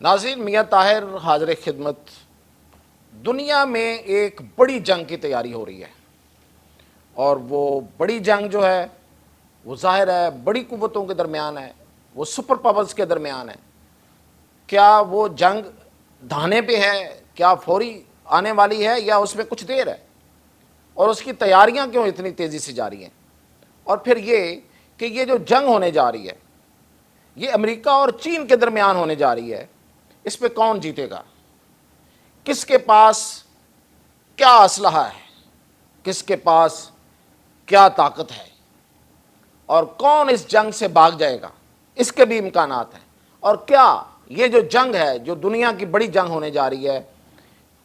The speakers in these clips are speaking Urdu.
ناظرین، میاں طاہر حاضر خدمت۔ دنیا میں ایک بڑی جنگ کی تیاری ہو رہی ہے، اور وہ بڑی جنگ جو ہے وہ ظاہر ہے بڑی قوتوں کے درمیان ہے، وہ سپر پاورز کے درمیان ہے۔ کیا وہ جنگ دھانے پہ ہے؟ کیا فوری آنے والی ہے یا اس میں کچھ دیر ہے؟ اور اس کی تیاریاں کیوں اتنی تیزی سے جاری ہیں؟ اور پھر یہ کہ یہ جو جنگ ہونے جا رہی ہے یہ امریکہ اور چین کے درمیان ہونے جا رہی ہے، اس پہ کون جیتے گا؟ کس کے پاس کیا اسلحہ ہے؟ کس کے پاس کیا طاقت ہے؟ اور کون اس جنگ سے بھاگ جائے گا؟ اس کے بھی امکانات ہیں۔ اور کیا یہ جو جنگ ہے، جو دنیا کی بڑی جنگ ہونے جا رہی ہے،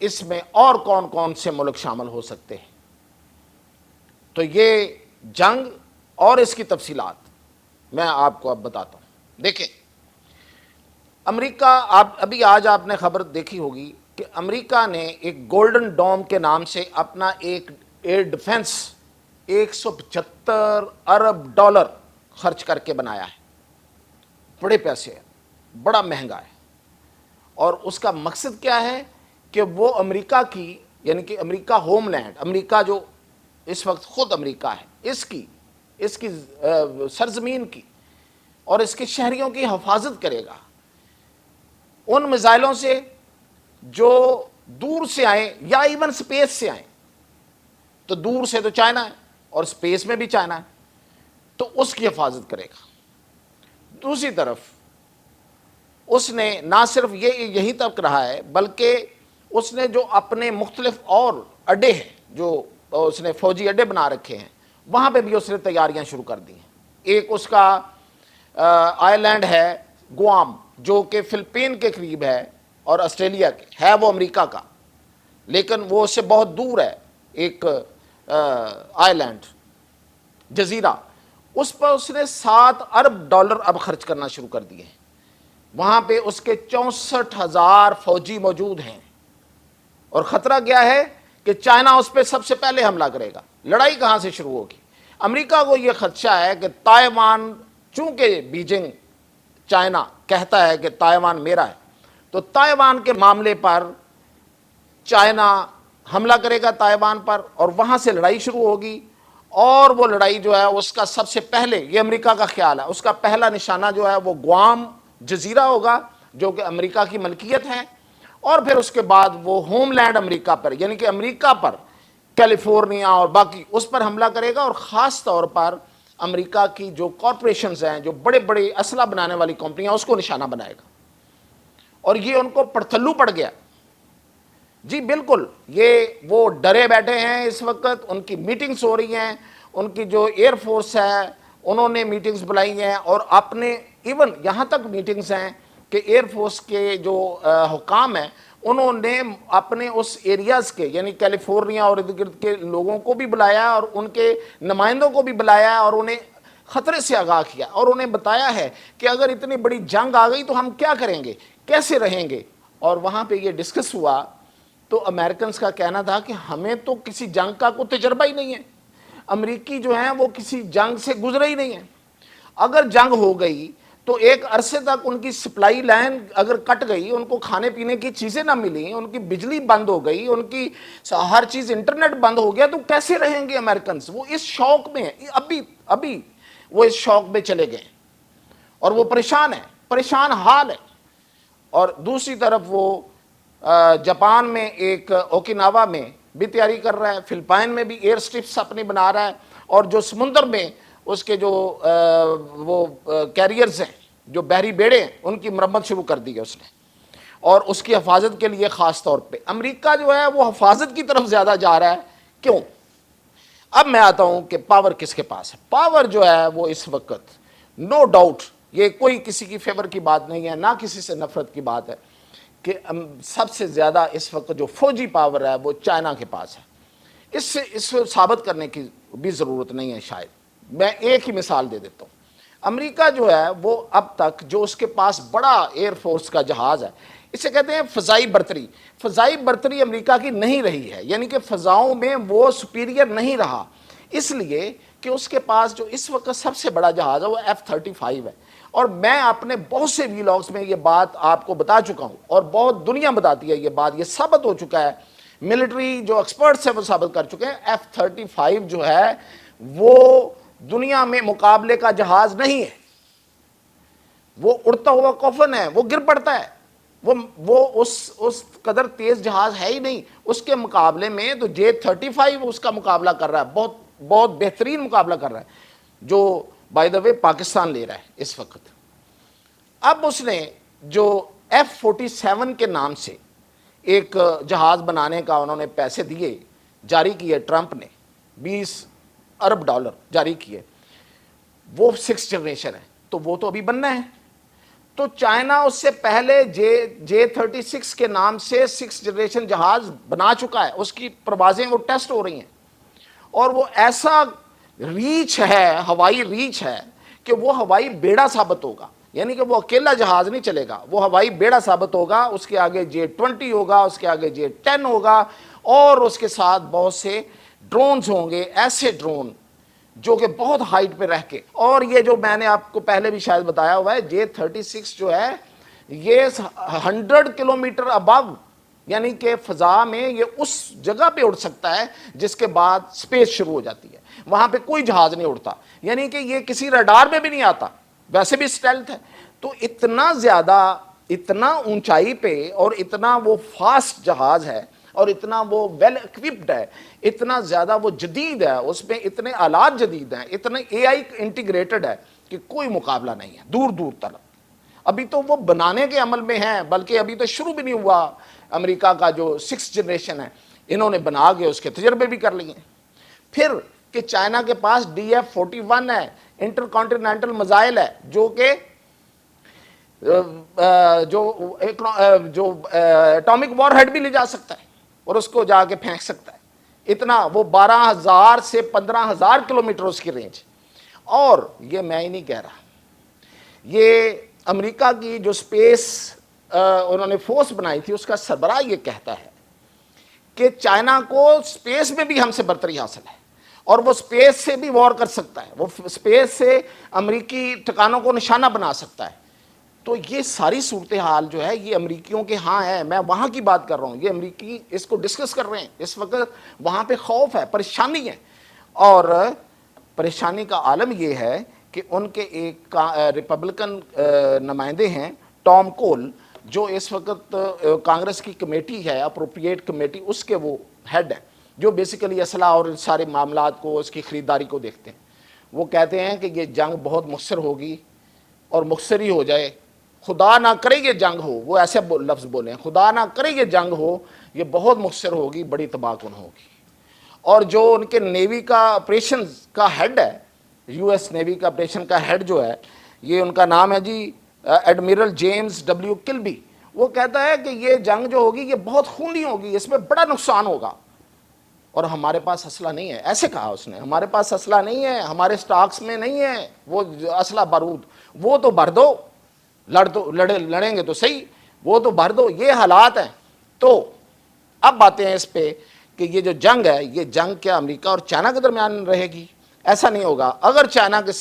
اس میں اور کون کون سے ملک شامل ہو سکتے ہیں؟ تو یہ جنگ اور اس کی تفصیلات میں آپ کو اب بتاتا ہوں۔ دیکھیں، امریکہ، آج آپ نے خبر دیکھی ہوگی کہ امریکہ نے ایک گولڈن ڈوم کے نام سے اپنا ایک ایئر ڈیفنس 175 ارب ڈالر خرچ کر کے بنایا ہے۔ بڑے پیسے ہیں، بڑا مہنگا ہے۔ اور اس کا مقصد کیا ہے کہ وہ امریکہ کی، یعنی کہ امریکہ ہوم لینڈ، امریکہ جو اس وقت خود امریکہ ہے، اس کی سرزمین کی اور اس کے شہریوں کی حفاظت کرے گا ان میزائلوں سے جو دور سے آئیں یا ایون سپیس سے آئیں۔ تو دور سے تو چائنا ہے اور سپیس میں بھی چائنا ہے، تو اس کی حفاظت کرے گا۔ دوسری طرف اس نے نہ صرف یہی تک رہا ہے، بلکہ اس نے جو اپنے مختلف اور اڈے ہیں، جو اس نے فوجی اڈے بنا رکھے ہیں، وہاں پہ بھی اس نے تیاریاں شروع کر دی ہیں۔ ایک اس کا آئی لینڈ ہے گوام، جو کہ فلپین کے قریب ہے اور آسٹریلیا کے ہے، وہ امریکہ کا، لیکن وہ اس سے بہت دور ہے۔ ایک آئی لینڈ، جزیرہ، اس پر اس نے 7 ارب ڈالر اب خرچ کرنا شروع کر دیے ہیں۔ وہاں پہ اس کے 64,000 فوجی موجود ہیں، اور خطرہ کیا ہے کہ چائنا اس پہ سب سے پہلے حملہ کرے گا۔ لڑائی کہاں سے شروع ہوگی؟ امریکہ کو یہ خدشہ ہے کہ تائیوان، چونکہ بیجنگ، چائنا کہتا ہے کہ تائیوان میرا ہے، تو تائیوان کے معاملے پر چائنا حملہ کرے گا تائیوان پر، اور وہاں سے لڑائی شروع ہوگی۔ اور وہ لڑائی جو ہے اس کا سب سے پہلے، یہ امریکہ کا خیال ہے، اس کا پہلا نشانہ جو ہے وہ گوام جزیرہ ہوگا، جو کہ امریکہ کی ملکیت ہے۔ اور پھر اس کے بعد وہ ہوم لینڈ امریکہ پر، یعنی کہ امریکہ پر، کیلیفورنیا اور باقی اس پر حملہ کرے گا، اور خاص طور پر امریکہ کی جو کارپوریشنز ہیں، جو بڑے بڑے اسلحہ بنانے والی کمپنیاں، اس کو نشانہ بنائے گا۔ اور یہ ان کو پڑتھلو پڑ گیا، جی بالکل، یہ وہ ڈرے بیٹھے ہیں اس وقت۔ ان کی میٹنگز ہو رہی ہیں، ان کی جو ایئر فورس ہے انہوں نے میٹنگز بلائی ہیں، اور اپنے ایون یہاں تک میٹنگز ہیں کہ ایئر فورس کے جو حکام ہیں انہوں نے اپنے اس ایریاز کے، یعنی کیلیفورنیا اور ارد گرد کے لوگوں کو بھی بلایا، اور ان کے نمائندوں کو بھی بلایا، اور انہیں خطرے سے آگاہ کیا، اور انہیں بتایا ہے کہ اگر اتنی بڑی جنگ آ گئی تو ہم کیا کریں گے، کیسے رہیں گے۔ اور وہاں پہ یہ ڈسکس ہوا، تو امریکنز کا کہنا تھا کہ ہمیں تو کسی جنگ کا کوئی تجربہ ہی نہیں ہے، امریکی جو ہیں وہ کسی جنگ سے گزرے ہی نہیں ہیں۔ اگر جنگ ہو گئی تو ایک عرصے تک ان کی سپلائی لائن اگر کٹ گئی، ان کو کھانے پینے کی چیزیں نہ ملیں، ان کی بجلی بند ہو گئی، ان کی ہر چیز، انٹرنیٹ بند ہو گیا، تو کیسے رہیں گے امریکنز؟ وہ اس شوق میں ہیں، ابھی وہ اس شوق میں چلے گئے، اور وہ پریشان ہیں، پریشان حال ہے۔ اور دوسری طرف وہ جاپان میں ایک اوکیناوا میں بھی تیاری کر رہا ہے، فلپائن میں بھی ایئر سٹرپس اپنی بنا رہا ہے، اور جو سمندر میں اس کے جو وہ کیریئرز ہیں، جو بحری بیڑے ہیں، ان کی مرمت شروع کر دی ہے اس نے، اور اس کی حفاظت کے لیے خاص طور پہ امریکہ جو ہے وہ حفاظت کی طرف زیادہ جا رہا ہے۔ کیوں؟ اب میں آتا ہوں کہ پاور کس کے پاس ہے۔ پاور جو ہے وہ اس وقت نو ڈاؤٹ، یہ کوئی کسی کی فیور کی بات نہیں ہے، نہ کسی سے نفرت کی بات ہے، کہ سب سے زیادہ اس وقت جو فوجی پاور ہے وہ چائنا کے پاس ہے۔ اس کو ثابت کرنے کی بھی ضرورت نہیں ہے شاید، میں ایک ہی مثال دے دیتا ہوں۔ امریکہ جو ہے وہ اب تک جو اس کے پاس بڑا ایئر فورس کا جہاز ہے، اسے کہتے ہیں فضائی برتری۔ فضائی برتری امریکہ کی نہیں رہی ہے، یعنی کہ فضاؤں میں وہ سپیریئر نہیں رہا، اس لیے کہ اس کے پاس جو اس وقت سب سے بڑا جہاز ہے وہ F-35 ہے، اور میں اپنے بہت سے ویلاگز میں یہ بات آپ کو بتا چکا ہوں اور بہت دنیا بتاتی ہے یہ بات, یہ ثابت ہو چکا ہے, ملٹری جو ایکسپرٹس ہیں وہ ثابت کر چکے ہیں F-35 جو ہے وہ دنیا میں مقابلے کا جہاز نہیں ہے, وہ اڑتا ہوا کوفن ہے, وہ گر پڑتا ہے, وہ اس قدر تیز جہاز ہے ہی نہیں. اس کے مقابلے میں تو J-35 اس کا مقابلہ کر رہا ہے, بہت بہت بہترین مقابلہ کر رہا ہے, جو بائی دا وے پاکستان لے رہا ہے اس وقت. اب اس نے جو F-47 کے نام سے ایک جہاز بنانے کا انہوں نے پیسے دیے, جاری کیے, ٹرمپ نے $20 ارب جاری کیے, وہ 6th جنریشن ہے, تو وہ تو ابھی بننا ہے. تو چائنا اس سے پہلے J-36 کے نام سے 6th جنریشن جہاز بنا چکا ہے, اس کی پروازیں وہ ٹیسٹ ہو رہی ہیں, اور وہ ایسا ریچ ہے, ہوائی ریچ ہے کہ وہ ہوائی بیڑا ثابت ہوگا. یعنی کہ وہ اکیلا جہاز نہیں چلے گا, وہ ہوائی بیڑا ثابت ہوگا. اس کے آگے J-20 ہوگا, اس کے آگے J-10 ہوگا, اور اس کے ساتھ بہت سے ڈرونز ہوں گے, ایسے ڈرون جو کہ بہت ہائٹ پہ رہ کے. اور یہ جو میں نے آپ کو پہلے بھی شاید بتایا ہوا ہے, J-36 جو ہے یہ 100 کلومیٹر ابو, یعنی کہ فضا میں یہ اس جگہ پہ اڑ سکتا ہے جس کے بعد سپیس شروع ہو جاتی ہے, وہاں پہ کوئی جہاز نہیں اڑتا, یعنی کہ یہ کسی ریڈار میں بھی نہیں آتا, ویسے بھی اسٹیلتھ ہے. تو اتنا زیادہ, اتنا اونچائی پہ, اور اتنا وہ فاسٹ جہاز ہے, اور اتنا وہ ویل اکوپڈ ہے, اتنا زیادہ وہ جدید ہے, اس میں اتنے آلات جدید ہیں, اتنے AI انٹیگریٹڈ ہے کہ کوئی مقابلہ نہیں ہے دور دور تک. ابھی تو وہ بنانے کے عمل میں ہیں, بلکہ ابھی تو شروع بھی نہیں ہوا. امریکہ کا جو 6th جنریشن ہے انہوں نے بنا کے اس کے تجربے بھی کر لیے. پھر کہ چائنا کے پاس DF-41 ہے, انٹر کانٹیننٹل میزائل ہے, جو کہ جو ایٹامک وار ہیڈ بھی لے جا سکتا ہے اور اس کو جا کے پھینک سکتا ہے. اتنا وہ 12,000 سے 15,000 کلومیٹر اس کی رینج. اور یہ میں ہی نہیں کہہ رہا, یہ امریکہ کی جو سپیس انہوں نے فورس بنائی تھی اس کا سربراہ یہ کہتا ہے کہ چائنا کو سپیس میں بھی ہم سے برتری حاصل ہے, اور وہ سپیس سے بھی وار کر سکتا ہے, وہ سپیس سے امریکی ٹھکانوں کو نشانہ بنا سکتا ہے. تو یہ ساری صورتحال جو ہے یہ امریکیوں کے ہاں ہے, میں وہاں کی بات کر رہا ہوں, یہ امریکی اس کو ڈسکس کر رہے ہیں اس وقت. وہاں پہ خوف ہے, پریشانی ہے, اور پریشانی کا عالم یہ ہے کہ ان کے ایک ریپبلکن نمائندے ہیں ٹام کول, جو اس وقت کانگریس کی کمیٹی ہے, اپروپریٹ کمیٹی, اس کے وہ ہیڈ ہیں, جو بیسیکلی اسلحہ اور سارے معاملات کو, اس کی خریداری کو دیکھتے ہیں. وہ کہتے ہیں کہ یہ جنگ بہت مختصر ہوگی, اور مختصر ہی ہو جائے, خدا نہ کرے یہ جنگ ہو, وہ ایسے لفظ بولے, خدا نہ کرے یہ جنگ ہو, یہ بہت مختصر ہوگی, بڑی تباہ کن ہوگی. اور جو ان کے نیوی کا آپریشن کا ہیڈ ہے, US نیوی کا آپریشن کا ہیڈ جو ہے, یہ ان کا نام ہے جی ایڈمرل جیمز W کلبی, وہ کہتا ہے کہ یہ جنگ جو ہوگی یہ بہت خونی ہوگی, اس میں بڑا نقصان ہوگا, اور ہمارے پاس اسلحہ نہیں ہے. ایسے کہا اس نے, ہمارے پاس اسلحہ نہیں ہے, ہمارے سٹاکس میں نہیں ہے وہ اسلحہ بارود, وہ تو بھر دو, لڑیں گے تو صحیح, وہ تو بھر دو. یہ حالات ہیں. تو اب باتیں ہیں اس پہ کہ یہ جو جنگ ہے, یہ جنگ کیا امریکہ اور چائنا کے درمیان رہے گی؟ ایسا نہیں ہوگا. اگر چائنا کے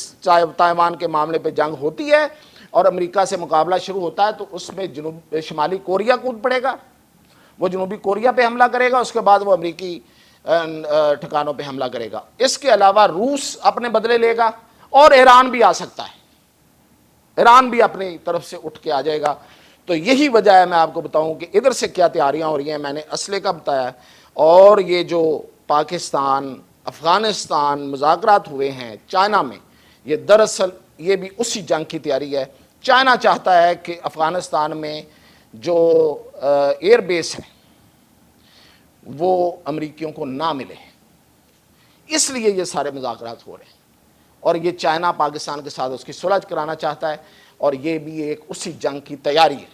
تائیوان کے معاملے پہ جنگ ہوتی ہے اور امریکہ سے مقابلہ شروع ہوتا ہے, تو اس میں شمالی کوریا کود پڑے گا, وہ جنوبی کوریا پہ حملہ کرے گا, اس کے بعد وہ امریکی ٹھکانوں پہ حملہ کرے گا. اس کے علاوہ روس اپنے بدلے لے گا, اور ایران بھی آ سکتا ہے, ایران بھی اپنی طرف سے اٹھ کے آ جائے گا. تو یہی وجہ ہے, میں آپ کو بتاؤں کہ ادھر سے کیا تیاریاں ہو رہی ہیں. میں نے اسلحے کا بتایا, اور یہ جو پاکستان افغانستان مذاکرات ہوئے ہیں چائنا میں, یہ دراصل یہ بھی اسی جنگ کی تیاری ہے. چائنا چاہتا ہے کہ افغانستان میں جو ایئر بیس ہے وہ امریکیوں کو نہ ملے, اس لیے یہ سارے مذاکرات ہو رہے ہیں. اور یہ چائنا پاکستان کے ساتھ اس کی صلح کرانا چاہتا ہے, اور یہ بھی ایک اسی جنگ کی تیاری ہے.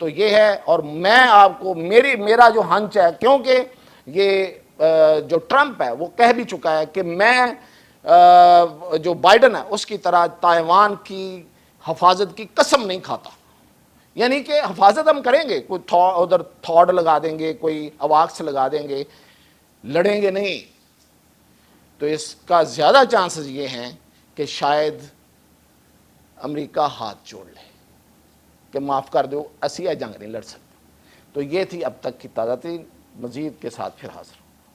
تو یہ ہے. اور میں آپ کو میرا جو ہنچ ہے, کیونکہ یہ جو ٹرمپ ہے وہ کہہ بھی چکا ہے کہ میں جو بائیڈن ہے اس کی طرح تائیوان کی حفاظت کی قسم نہیں کھاتا. یعنی کہ حفاظت ہم کریں گے, کوئی ادھر تھوڑ لگا دیں گے, کوئی اواکس لگا دیں گے, لڑیں گے نہیں. تو اس کا زیادہ چانسز یہ ہیں کہ شاید امریکہ ہاتھ جوڑ لے کہ معاف کر دو، اسی یہ جنگ نہیں لڑ سکتے۔ تو یہ تھی اب تک کی تازہ ترین، مزید کے ساتھ پھر حاضر۔